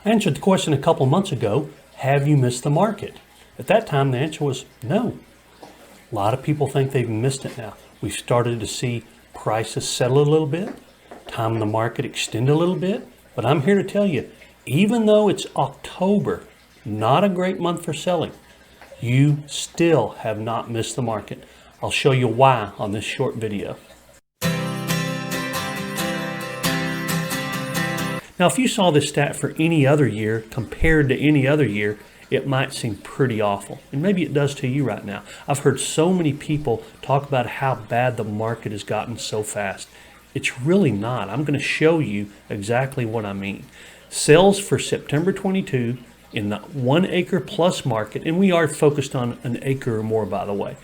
I answered the question a couple months ago, have you missed the market? At that time, the answer was no. A lot of people think they've missed it now. We've started to see prices settle a little bit, time in the market extend a little bit, but I'm here to tell you, even though it's October, not a great month for selling, you still have not missed the market. I'll show you why on this short video. Now, if you saw this stat for any other year compared to any other year, it might seem pretty awful. And maybe it does to you right now. I've heard so many people talk about how bad the market has gotten so fast. It's really not. I'm going to show you exactly what I mean. Sales for September 22 in the 1 acre plus market, and we are focused on an acre or more, by the way.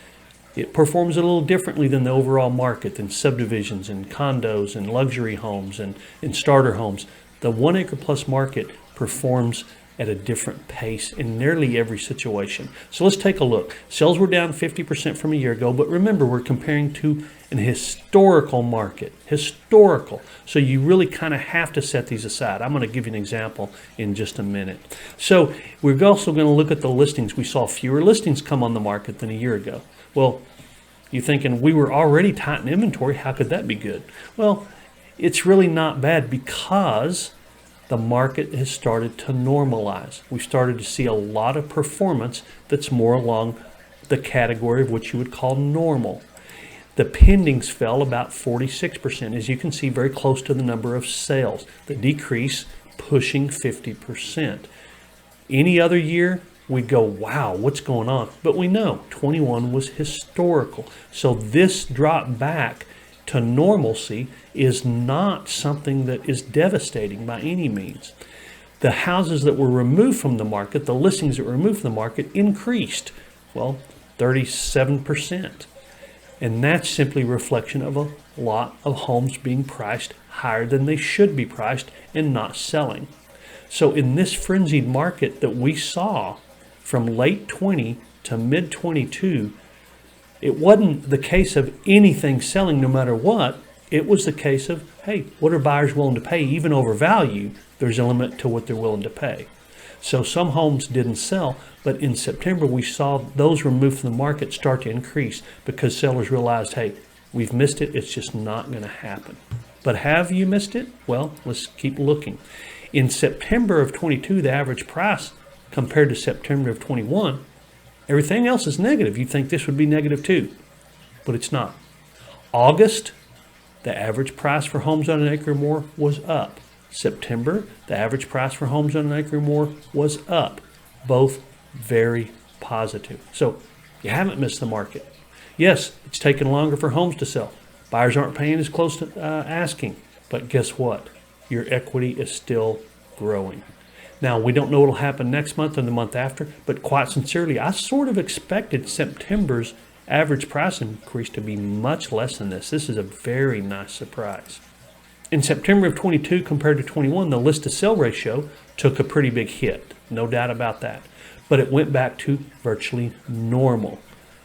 It performs a little differently than the overall market, than subdivisions and condos and luxury homes and starter homes. The 1 acre plus market performs at a different pace in nearly every situation. So let's take a look. Sales were down 50% from a year ago, but remember, we're comparing to an historical market. Historical. So you really kind of have to set these aside. I'm going to give you an example in just a minute. So we're also going to look at the listings. We saw fewer listings come on the market than a year ago. Well, you're thinking we were already tight in inventory. How could that be good? Well, it's really not bad because the market has started to normalize. We've started to see a lot of performance that's more along the category of what you would call normal. The pendings fell about 46%, as you can see, very close to the number of sales. The decrease pushing 50%. Any other year, we'd go, wow, what's going on? But we know 21 was historical. So this drop back to normalcy is not something that is devastating by any means. The houses that were removed from the market, the listings that were removed from the market increased, well, 37%. And that's simply a reflection of a lot of homes being priced higher than they should be priced and not selling. So in this frenzied market that we saw from late 20 to mid 22, it wasn't the case of anything selling no matter what. It was the case of, hey, what are buyers willing to pay? Even over value, there's a limit to what they're willing to pay. So some homes didn't sell, but in September we saw those removed from the market start to increase because sellers realized, hey, we've missed it. It's just not going to happen. But have you missed it? Well, let's keep looking. In September of 22, the average price compared to September of 21, everything else is negative. You'd think this would be negative too, but it's not. August, the average price for homes on an acre or more was up. September, the average price for homes on an acre or more was up. Both very positive. So you haven't missed the market. Yes, it's taken longer for homes to sell. Buyers aren't paying as close to asking, but guess what? Your equity is still growing. Now, we don't know what will happen next month or the month after, but quite sincerely, I sort of expected September's average price increase to be much less than this. This is a very nice surprise. In September of 22 compared to 21, the list to sell ratio took a pretty big hit, no doubt about that. But it went back to virtually normal.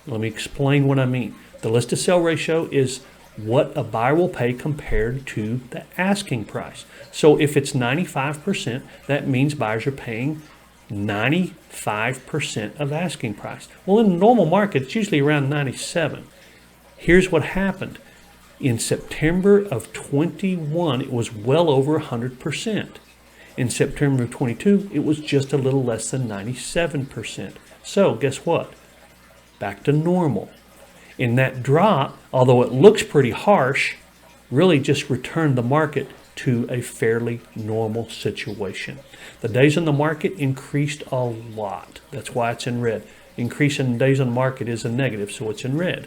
Let me explain what I mean. The list to sell ratio is what a buyer will pay compared to the asking price. So if it's 95%, that means buyers are paying 95% of asking price. Well, in the normal market, it's usually around 97. Here's what happened. In September of 21, it was well over 100%. In September of 22, it was just a little less than 97%. So guess what? Back to normal. In that drop, although it looks pretty harsh, really just returned the market to a fairly normal situation. The days on the market increased a lot. That's why it's in red. Increase in days on the market is a negative, so it's in red,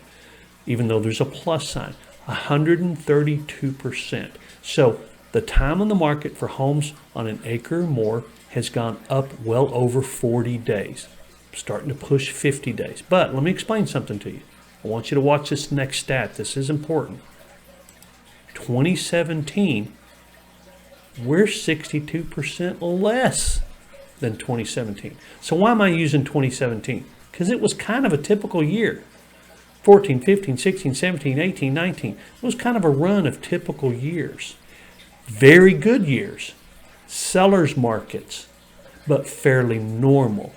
even though there's a plus sign. 132%. So the time on the market for homes on an acre or more has gone up well over 40 days, starting to push 50 days. But let me explain something to you. I want you to watch this next stat. This is important. 2017, we're 62% less than 2017. So why am I using 2017? Because it was kind of a typical year. 14, 15, 16, 17, 18, 19. It was kind of a run of typical years. Very good years. Sellers markets. but fairly normal.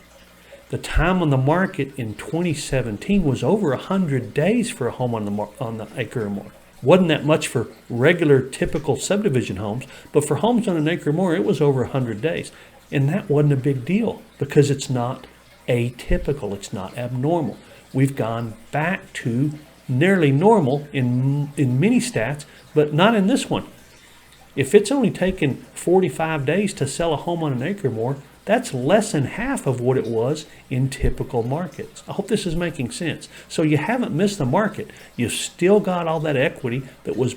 The time on the market in 2017 was over 100 days for a home on the acre or more. Wasn't that much for regular, typical subdivision homes, but for homes on an acre or more, it was over 100 days. And that wasn't a big deal because it's not atypical, it's not abnormal. We've gone back to nearly normal in many stats, but not in this one. If it's only taken 45 days to sell a home on an acre or more, that's less than half of what it was in typical markets. I hope this is making sense. So you haven't missed the market. You've still got all that equity that was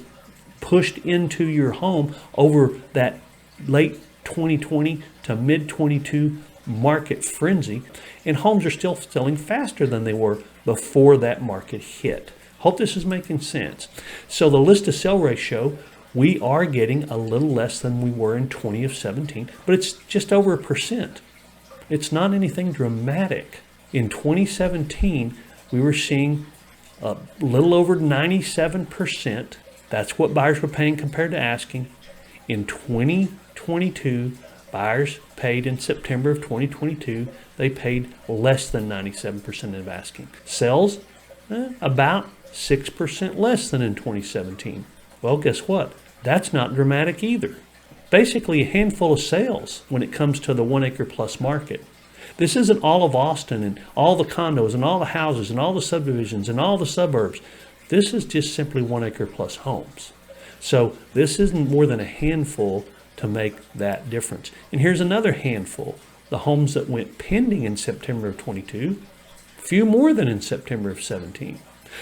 pushed into your home over that late 2020 to mid 22 market frenzy, and homes are still selling faster than they were before that market hit. Hope this is making sense. So the list to sell ratio, we are getting a little less than we were in 2017, but it's just over 1%. It's not anything dramatic. In 2017, we were seeing a little over 97%. That's what buyers were paying compared to asking. In 2022, buyers paid in September of 2022, they paid less than 97% of asking. Sales, about 6% less than in 2017. Well, guess what? That's not dramatic either. Basically a handful of sales when it comes to the 1 acre plus market. This isn't all of Austin and all the condos and all the houses and all the subdivisions and all the suburbs. This is just simply 1 acre plus homes. So this isn't more than a handful to make that difference. And here's another handful. The homes that went pending in September of 22, few more than in September of 17.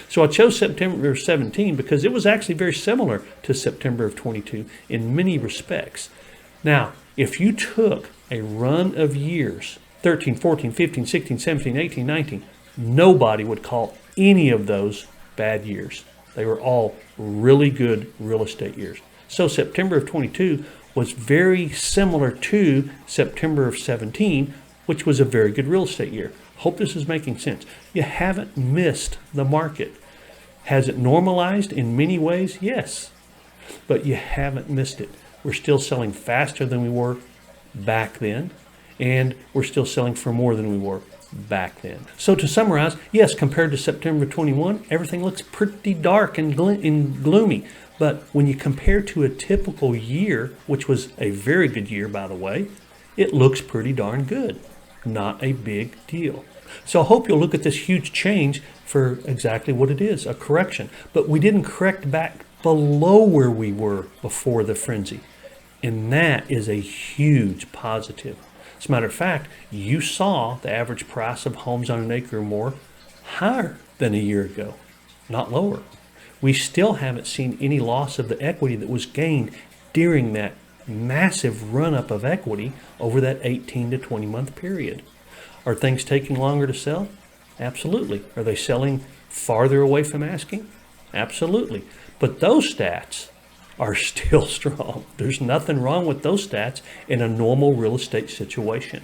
So I chose September of 17 because it was actually very similar to September of 22 in many respects. Now, if you took a run of years, 13, 14, 15, 16, 17, 18, 19, nobody would call any of those bad years. They were all really good real estate years. So September of 22 was very similar to September of 17, which was a very good real estate year. Hope this is making sense. You haven't missed the market. Has it normalized in many ways? Yes, but you haven't missed it. We're still selling faster than we were back then, and we're still selling for more than we were back then. So to summarize, yes, compared to September 21, everything looks pretty dark and gloomy. But when you compare to a typical year, which was a very good year, by the way, it looks pretty darn good. Not a big deal. So I hope you'll look at this huge change for exactly what it is, a correction. But we didn't correct back below where we were before the frenzy. And that is a huge positive. As a matter of fact, you saw the average price of homes on an acre or more higher than a year ago, not lower. We still haven't seen any loss of the equity that was gained during that massive run-up of equity over that 18 to 20 month period. Are things taking longer to sell? Absolutely. Are they selling farther away from asking? Absolutely. But those stats are still strong. There's nothing wrong with those stats in a normal real estate situation.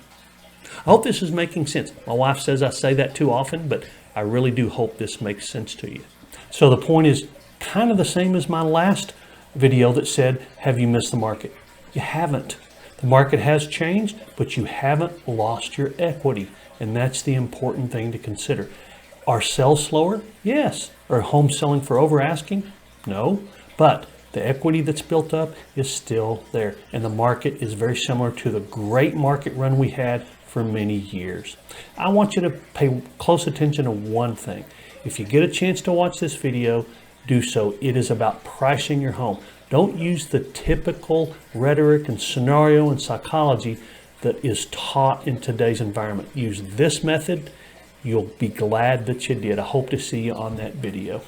I hope this is making sense. My wife says I say that too often, but I really do hope this makes sense to you. So the point is kind of the same as my last video that said, have you missed the market? You haven't. The market has changed, but you haven't lost your equity. And that's the important thing to consider. Are sales slower? Yes. Are homes selling for over asking? No. But the equity that's built up is still there. And the market is very similar to the great market run we had for many years. I want you to pay close attention to one thing. If you get a chance to watch this video, do so. It is about pricing your home. Don't use the typical rhetoric and scenario and psychology that is taught in today's environment. Use this method. You'll be glad that you did. I hope to see you on that video.